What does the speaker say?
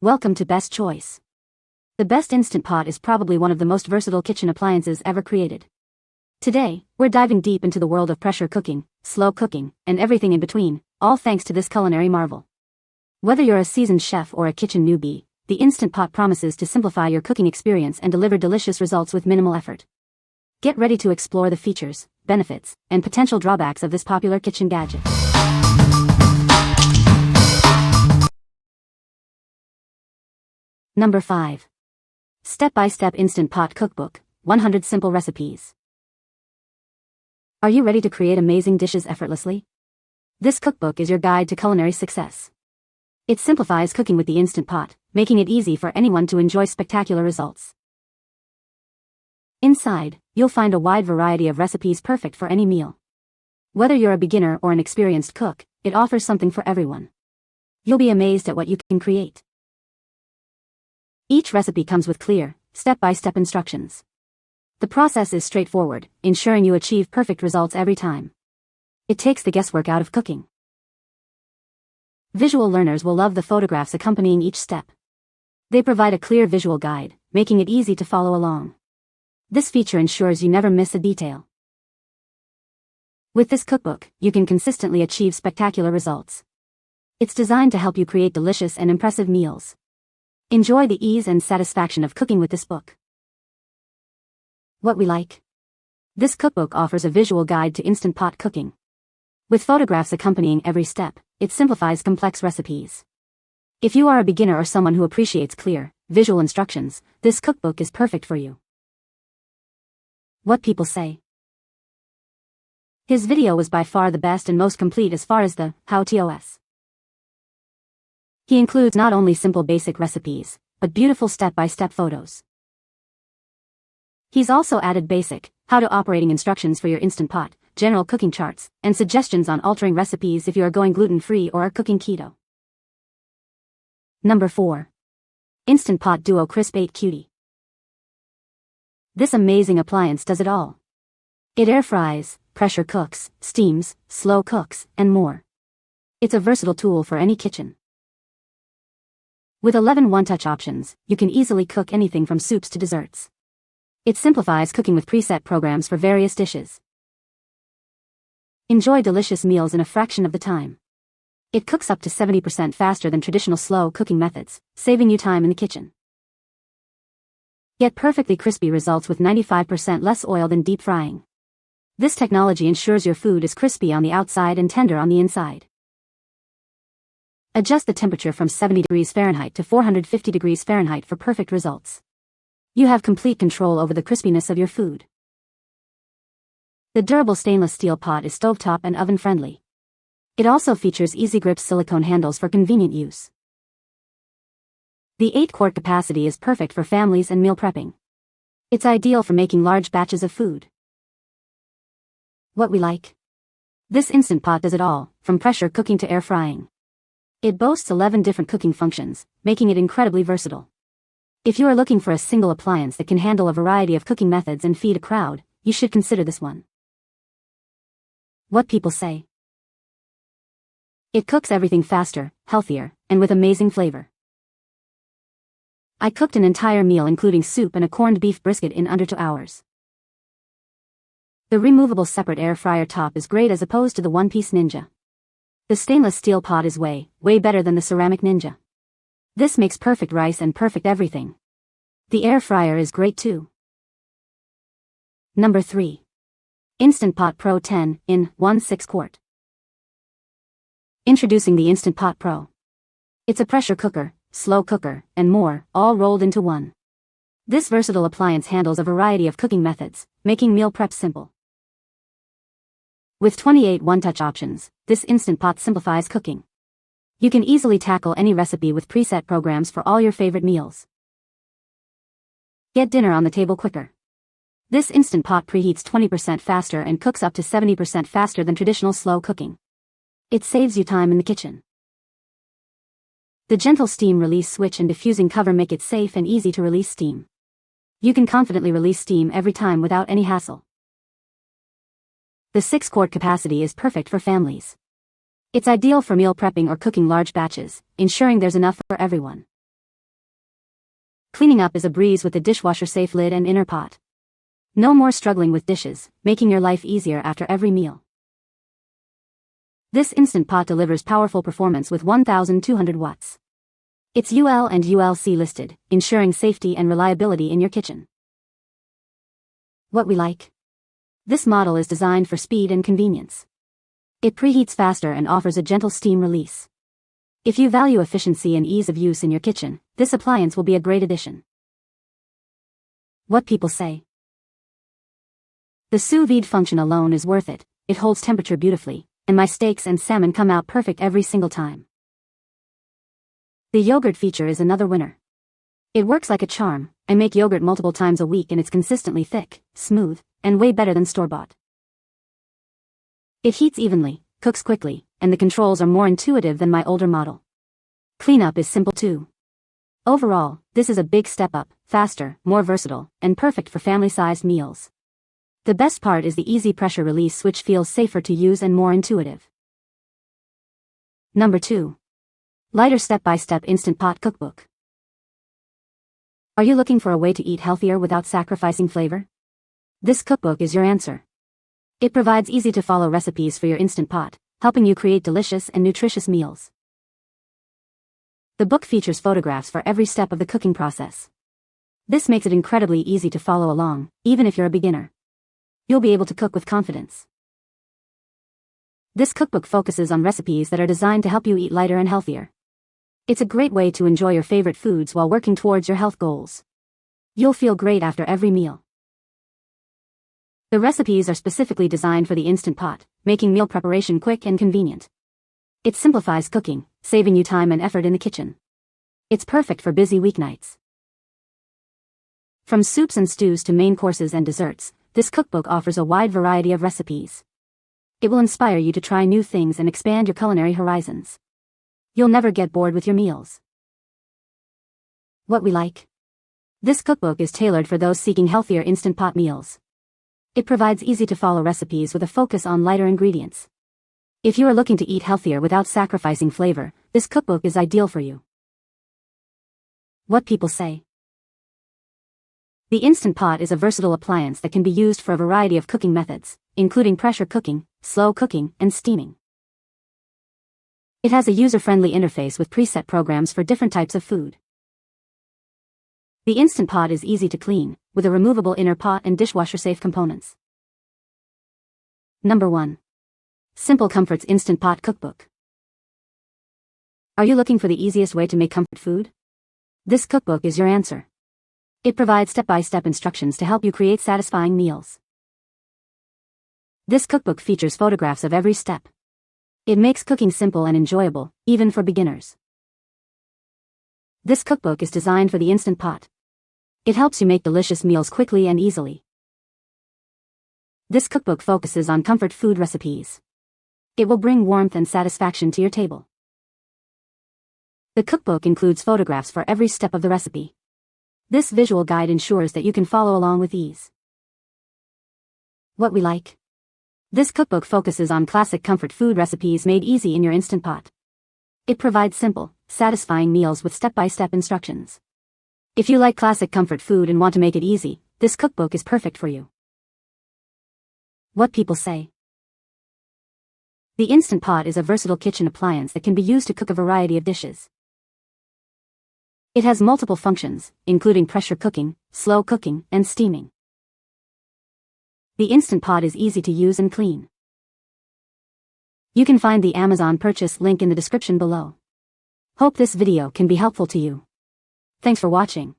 Welcome to Best Choice. The Best Instant Pot is probably one of the most versatile kitchen appliances ever created. Today, we're diving deep into the world of pressure cooking, slow cooking, and everything in between, all thanks to this culinary marvel. Whether you're a seasoned chef or a kitchen newbie, the Instant Pot promises to simplify your cooking experience and deliver delicious results with minimal effort. Get ready to explore the features, benefits, and potential drawbacks of this popular kitchen gadget. Number 5. Step-by-Step Instant Pot Cookbook, 100 Simple Recipes. Are you ready to create amazing dishes effortlessly? This cookbook is your guide to culinary success. It simplifies cooking with the Instant Pot, making it easy for anyone to enjoy spectacular results. Inside, you'll find a wide variety of recipes perfect for any meal. Whether you're a beginner or an experienced cook, it offers something for everyone. You'll be amazed at what you can create. Each recipe comes with clear, step-by-step instructions. The process is straightforward, ensuring you achieve perfect results every time. It takes the guesswork out of cooking. Visual learners will love the photographs accompanying each step. They provide a clear visual guide, making it easy to follow along. This feature ensures you never miss a detail. With this cookbook, you can consistently achieve spectacular results. It's designed to help you create delicious and impressive meals. Enjoy the ease and satisfaction of cooking with this book. What we like. This cookbook offers a visual guide to Instant Pot cooking. With photographs accompanying every step, it simplifies complex recipes. If you are a beginner or someone who appreciates clear, visual instructions, this cookbook is perfect for you. What people say. His video was by far the best and most complete as far as the how-tos. He includes not only simple basic recipes, but beautiful step-by-step photos. He's also added basic, how-to operating instructions for your Instant Pot, general cooking charts, and suggestions on altering recipes if you are going gluten-free or are cooking keto. Number 4. Instant Pot Duo Crisp 8 Cutie. This amazing appliance does it all. It air fries, pressure cooks, steams, slow cooks, and more. It's a versatile tool for any kitchen. With 11 one-touch options, you can easily cook anything from soups to desserts. It simplifies cooking with preset programs for various dishes. Enjoy delicious meals in a fraction of the time. It cooks up to 70% faster than traditional slow cooking methods, saving you time in the kitchen. Get perfectly crispy results with 95% less oil than deep frying. This technology ensures your food is crispy on the outside and tender on the inside. Adjust the temperature from 70 degrees Fahrenheit to 450 degrees Fahrenheit for perfect results. You have complete control over the crispiness of your food. The durable stainless steel pot is stovetop and oven-friendly. It also features easy grip silicone handles for convenient use. The 8-quart capacity is perfect for families and meal prepping. It's ideal for making large batches of food. What we like. This Instant Pot does it all, from pressure cooking to air frying. It boasts 11 different cooking functions, making it incredibly versatile. If you are looking for a single appliance that can handle a variety of cooking methods and feed a crowd, you should consider this one. What people say. It cooks everything faster, healthier, and with amazing flavor. I cooked an entire meal including soup and a corned beef brisket in under 2 hours. The removable separate air fryer top is great as opposed to the one-piece Ninja. The stainless steel pot is way better than the ceramic Ninja. This makes perfect rice and perfect everything. The air fryer is great too. Number 3. Instant Pot Pro 10 in 1 6-quart. Introducing the Instant Pot Pro. It's a pressure cooker, slow cooker, and more, all rolled into one. This versatile appliance handles a variety of cooking methods, making meal prep simple. With 28 one-touch options, this Instant Pot simplifies cooking. You can easily tackle any recipe with preset programs for all your favorite meals. Get dinner on the table quicker. This Instant Pot preheats 20% faster and cooks up to 70% faster than traditional slow cooking. It saves you time in the kitchen. The gentle steam release switch and diffusing cover make it safe and easy to release steam. You can confidently release steam every time without any hassle. The 6-quart capacity is perfect for families. It's ideal for meal prepping or cooking large batches, ensuring there's enough for everyone. Cleaning up is a breeze with the dishwasher-safe lid and inner pot. No more struggling with dishes, making your life easier after every meal. This Instant Pot delivers powerful performance with 1,200 watts. It's UL and ULC listed, ensuring safety and reliability in your kitchen. What we like. This model is designed for speed and convenience. It preheats faster and offers a gentle steam release. If you value efficiency and ease of use in your kitchen, this appliance will be a great addition. What people say. The sous vide function alone is worth it. It holds temperature beautifully, and my steaks and salmon come out perfect every single time. The yogurt feature is another winner. It works like a charm. I make yogurt multiple times a week and it's consistently thick, smooth, and way better than store-bought. It heats evenly, cooks quickly, and the controls are more intuitive than my older model. Cleanup is simple too. Overall, this is a big step up, faster, more versatile, and perfect for family-sized meals. The best part is the easy pressure release switch feels safer to use and more intuitive. Number 2. Lighter Step-by-Step Instant Pot Cookbook. Are you looking for a way to eat healthier without sacrificing flavor? This cookbook is your answer. It provides easy-to-follow recipes for your Instant Pot, helping you create delicious and nutritious meals. The book features photographs for every step of the cooking process. This makes it incredibly easy to follow along, even if you're a beginner. You'll be able to cook with confidence. This cookbook focuses on recipes that are designed to help you eat lighter and healthier. It's a great way to enjoy your favorite foods while working towards your health goals. You'll feel great after every meal. The recipes are specifically designed for the Instant Pot, making meal preparation quick and convenient. It simplifies cooking, saving you time and effort in the kitchen. It's perfect for busy weeknights. From soups and stews to main courses and desserts, this cookbook offers a wide variety of recipes. It will inspire you to try new things and expand your culinary horizons. You'll never get bored with your meals. What we like. This cookbook is tailored for those seeking healthier Instant Pot meals. It provides easy-to-follow recipes with a focus on lighter ingredients. If you are looking to eat healthier without sacrificing flavor, this cookbook is ideal for you. What people say. The Instant Pot is a versatile appliance that can be used for a variety of cooking methods, including pressure cooking, slow cooking, and steaming. It has a user-friendly interface with preset programs for different types of food. The Instant Pot is easy to clean, with a removable inner pot and dishwasher-safe components. Number 1. Simple Comforts Instant Pot Cookbook. Are you looking for the easiest way to make comfort food? This cookbook is your answer. It provides step-by-step instructions to help you create satisfying meals. This cookbook features photographs of every step. It makes cooking simple and enjoyable, even for beginners. This cookbook is designed for the Instant Pot. It helps you make delicious meals quickly and easily. This cookbook focuses on comfort food recipes. It will bring warmth and satisfaction to your table. The cookbook includes photographs for every step of the recipe. This visual guide ensures that you can follow along with ease. What we like. This cookbook focuses on classic comfort food recipes made easy in your Instant Pot. It provides simple, satisfying meals with step-by-step instructions. If you like classic comfort food and want to make it easy, this cookbook is perfect for you. What people say. The Instant Pot is a versatile kitchen appliance that can be used to cook a variety of dishes. It has multiple functions, including pressure cooking, slow cooking, and steaming. The Instant Pot is easy to use and clean. You can find the Amazon purchase link in the description below. Hope this video can be helpful to you. Thanks for watching.